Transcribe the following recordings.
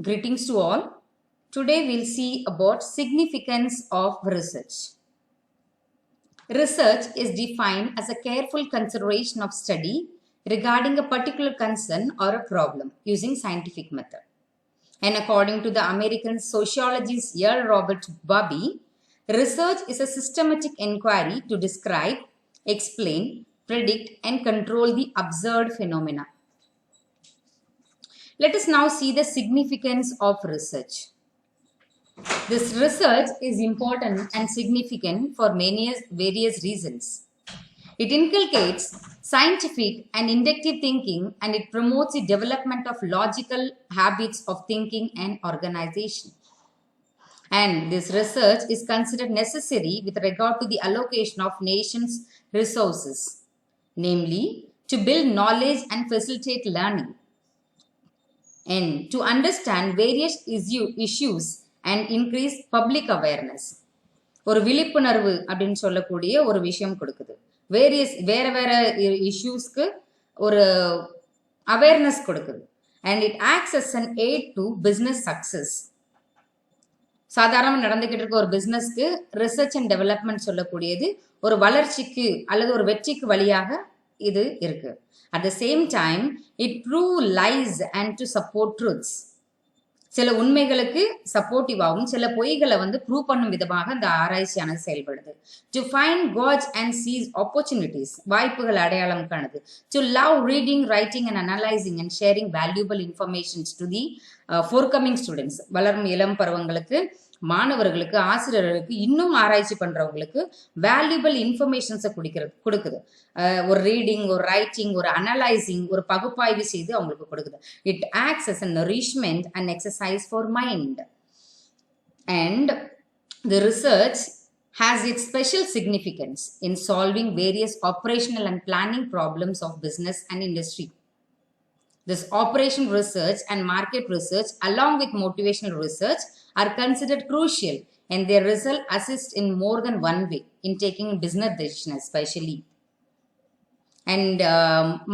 Greetings to all. Today we'll see about significance of research. Research is defined as a careful consideration of study regarding a particular concern or a problem using scientific method. And according to the American sociologist Earl Robert Bobby, research is a systematic inquiry to describe, explain, predict, and control the observed phenomena. Let us now see the significance of research. This research is important and significant for various reasons. It inculcates scientific and inductive thinking, and it promotes the development of logical habits of thinking and organization. And this research is considered necessary with regard to the allocation of nations' resources, namely to build knowledge and facilitate learning, and to understand various issues and increase public awareness. ஒரு விழிப்புணர்வு அப்படின்னு சொல்லக்கூடிய ஒரு விஷயம் கொடுக்குது. வேற இஷ்யூஸ்க்கு ஒரு awareness கொடுக்குது. And it acts as an aid to business success. சாதாரணமாக நடந்துகிட்டு இருக்க ஒரு பிஸ்னஸ்க்கு ரிசர்ச் அண்ட் டெவலப்மெண்ட் சொல்லக்கூடியது ஒரு வளர்ச்சிக்கு அல்லது ஒரு வெற்றிக்கு வழியாக இது இருக்கு. At the same time, it proves lies and to support truths. சில உண்மைகளுக்கு சப்போர்ட்டிவாகவும் சில பொய்களை ப்ரூவ் பண்ணும் விதமாக இந்த ஆராய்ச்சியானது செயல்படுது. To find gaps and seize opportunities, வாய்ப்புகள் அடையாளம் காணுது. To love reading, writing and analysing and sharing valuable informations to the forthcoming students, வளரும் இளம் பருவங்களுக்கு, மாணவர்களுக்கு, ஆசிரியர்களுக்கு, இன்னும் ஆராய்ச்சி பண்றவங்களுக்கு வேல்யூபிள் இன்ஃபர்மேஷன்ஸை கொடுக்குது. ஒரு ரீடிங், ஒரு ரைட்டிங், ஒரு அனலைசிங், ஒரு பகுப்பாய்வு செய்து அவங்களுக்கு கொடுக்குது. It acts as a nourishment and exercise for mind. And the research has its special significance in solving various operational and planning problems of business and industry. This operational research and market research, along with motivational research, are considered crucial, and their result assist in more than one way in taking business decisions, especially. And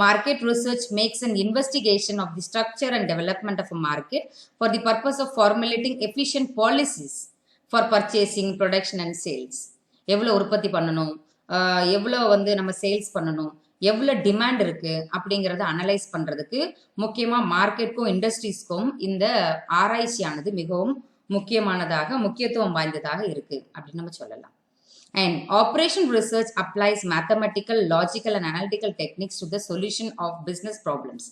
market research makes an investigation of the structure and development of a market for the purpose of formulating efficient policies for purchasing, production and sales. எவ்வளோ உற்பத்தி பண்ணணும், எவ்வளோ நம்ம sales பண்ணணும், எவ்வளோ demand இருக்கு அப்படிங்கிறத analyse பண்றதுக்கு முக்கியமாக மார்க்கெட்டுக்கும் இண்டஸ்ட்ரீஸ்க்கும் இந்த ஆராய்ச்சியானது மிகவும் முக்கியத்துவம் வாய்ந்ததாக இருக்கு அப்படின்னு நம்ம சொல்லலாம். And operation research applies mathematical, logical and analytical techniques to the solution of business problems,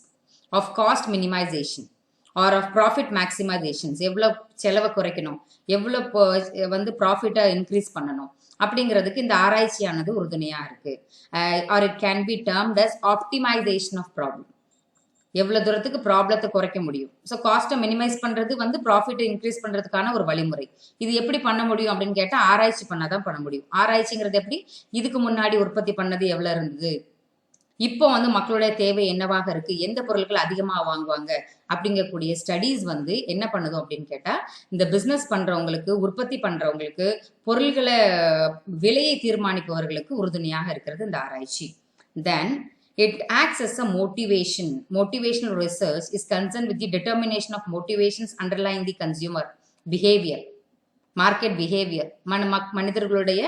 of cost minimization or of profit maximization. எவ்வளோ செலவை குறைக்கணும், எவ்வளோ ப்ராஃபிட்டை இன்க்ரீஸ் பண்ணணும் அப்படிங்கிறதுக்கு இந்த ஆராய்ச்சியானது உறுதுணையாக இருக்கு. Or it can be termed as optimization of problem. எவ்வளோ தூரத்துக்கு ப்ராப்ளத்தை குறைக்க முடியும். ஸோ காஸ்ட்டை மினிமைஸ் பண்ணுறது ப்ராஃபிட்டை இன்க்ரீஸ் பண்ணுறதுக்கான ஒரு வழிமுறை. இது எப்படி பண்ண முடியும் அப்படின்னு கேட்டால் ஆராய்ச்சி பண்ணாதான் பண்ண முடியும். ஆராய்ச்சிங்கிறது எப்படி, இதுக்கு முன்னாடி உற்பத்தி பண்ணது எவ்வளோ இருந்தது, இப்போ மக்களுடைய தேவை என்னவாக இருக்கு, எந்த பொருட்கள் அதிகமாக வாங்குவாங்க அப்படிங்கக்கூடிய ஸ்டடீஸ் என்ன பண்ணுதோம் அப்படின்னு கேட்டால் இந்த பிஸ்னஸ் பண்ணுறவங்களுக்கு, உற்பத்தி பண்ணுறவங்களுக்கு, பொருள்களை விலையை தீர்மானிப்பவர்களுக்கு உறுதுணையாக இருக்கிறது இந்த ஆராய்ச்சி. தென் it acts as a motivation. Motivational research is concerned with the determination of motivations underlying the consumer behavior, market behavior. மனிதர்களுடைய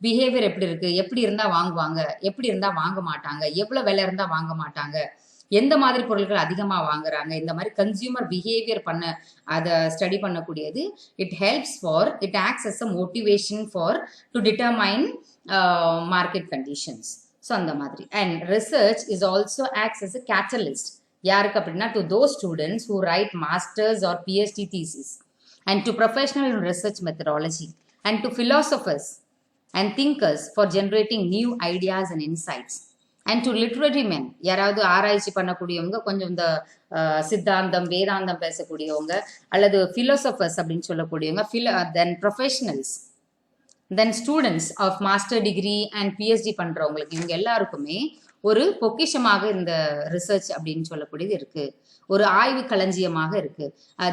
பிஹேவியர் எப்படி இருக்கு, எப்படி இருந்தா வாங்குவாங்க, எப்படி இருந்தா வாங்க மாட்டாங்க, எவ்வளவு விலை இருந்தா வாங்க மாட்டாங்க, எந்த மாதிரி பொருட்கள் அதிகமா வாங்குறாங்க, இந்த மாதிரி கன்சியூமர் பிஹேவியர் அதை ஸ்டடி பண்ணக்கூடியது. It acts as a motivation to determine market conditions. So அந்த மாதிரி. And research is also acts as a catalyst. யாருக்கு அப்படின்னா to those students who write masters or PhD thesis, and to professional in research methodology, and to philosophers and thinkers for generating new ideas and insights, and to literary men. யாராவது ஆராய்ச்சி பண்ணக்கூடியவங்க, கொஞ்சம் இந்த சித்தாந்தம், வேதாந்தம் பேசக்கூடியவங்க, அல்லது philosophers அப்படின்னு சொல்லக்கூடியவங்க, then professionals, then students of master degree and PhD பண்ணுறவங்களுக்கு, இவங்க எல்லாருக்குமே ஒரு பொக்கிஷமாக இந்த ரிசர்ச் அப்படின்னு சொல்லக்கூடியது இருக்கு. ஒரு ஆய்வு களஞ்சியமாக இருக்கு.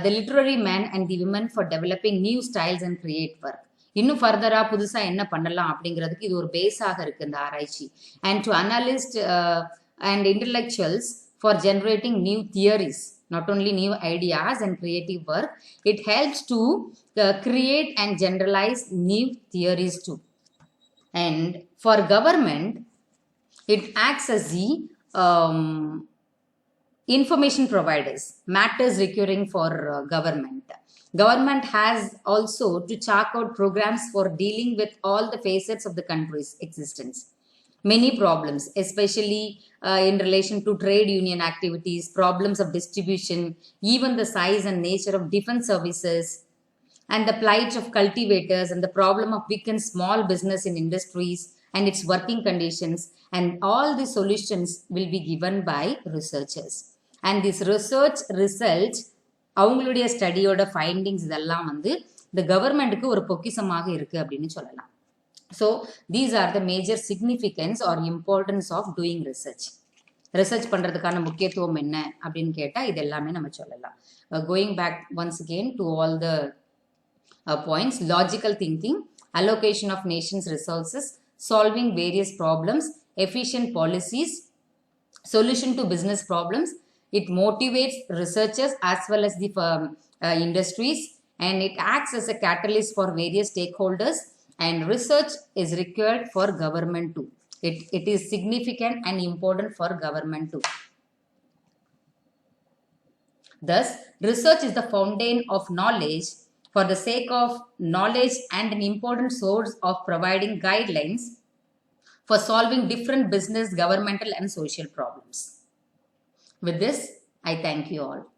The literary man and the women for developing new styles and create work. இன்னும் ஃபர்தராக புதுசாக என்ன பண்ணலாம் அப்படிங்கிறதுக்கு இது ஒரு பேஸாக இருக்கு இந்த ஆராய்ச்சி. And to analyst and intellectuals for generating new theories not only new ideas and creative work, it helps to create and generalize new theories too. And for government, it acts as the information providers, matters recurring for government. Government has also to chart out programs for dealing with all the facets of the country's existence. Many problems, especially in relation to trade union activities, problems of distribution, even the size and nature of defense services, and the plight of cultivators, and the problem of big and small business in industries and its working conditions, and all the solutions will be given by researchers. And this research results, அவங்களுடைய ஸ்டடியோட findings இதெல்லாம் வந்து இந்த கவர்மெண்ட்டுக்கு ஒரு பொக்கிசமாக இருக்கு அப்படின்னு சொல்லலாம். So these are the major significance or importance of doing research. Research பண்ணுறதுக்கான முக்கியத்துவம் என்ன அப்படின்னு கேட்டால் இது எல்லாமே நம்ம சொல்லலாம். Going back once again to all the points: logical thinking, allocation of nation's resources, solving various problems, efficient policies, solution to business problems. It motivates researchers as well as the industries, and it acts as a catalyst for various stakeholders, and research is required for government too. It is significant and important for government too. Thus, research is the fountain of knowledge for the sake of knowledge and an important source of providing guidelines for solving different business, governmental, and social problems. With this, I thank you all.